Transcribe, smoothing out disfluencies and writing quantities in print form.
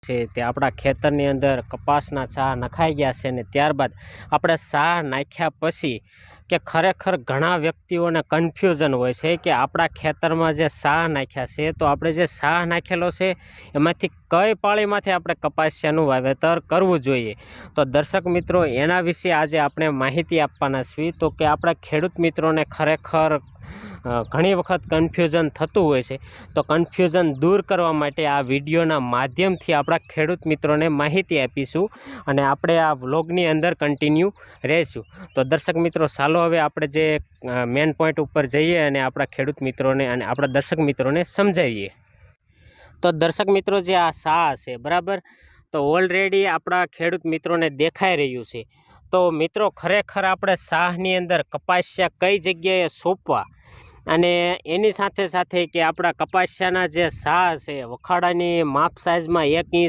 છે તે આપણા ખેતરની અંદર કપાસના છા નખાઈ ગયા છે, અને ત્યારબાદ આપણે છા નાખ્યા પછી કે ખરેખર ઘણા વ્યક્તિઓને કન્ફ્યુઝન હોય છે કે આપણા ખેતરમાં જે છા નાખ્યા છે તો આપણે જે છા નાખેલો છે એમાંથી કઈ પાળીમાંથી આપણે કપાસિયાનું વાવેતર કરવું જોઈએ। તો દર્શક મિત્રો, એના વિશે આજે આપણે માહિતી આપવાના છીએ। તો કે આપણા ખેડૂત મિત્રોને ખરેખર ઘણી વખત કન્ફ્યુઝન થતું હોય છે, તો કન્ફ્યુઝન દૂર કરવા માટે આ વિડીયોના માધ્યમથી આપણા ખેડૂત મિત્રોને માહિતી આપીશું, અને આપણે આ વ્લોગની અંદર કન્ટિન્યુ રહીશું। તો દર્શક મિત્રો, ચાલો હવે આપણે જે મેન પોઈન્ટ ઉપર જઈએ અને આપણા ખેડૂત મિત્રોને અને આપણા દર્શક મિત્રોને સમજાવીએ। તો દર્શક મિત્રો, જે આ છા છે બરાબર, તો ઓલરેડી આપણા ખેડૂત મિત્રોને દેખાઈ રહ્યું છે। તો મિત્રો, ખરેખર આપણે છાની અંદર કપાસિયા કઈ જગ્યાએ સોંપવા, અને એની સાથે સાથે કે આપણા કપાસિયાના જે છા છે વખાડાની માપ સાઇઝમાં 1 ઇંચ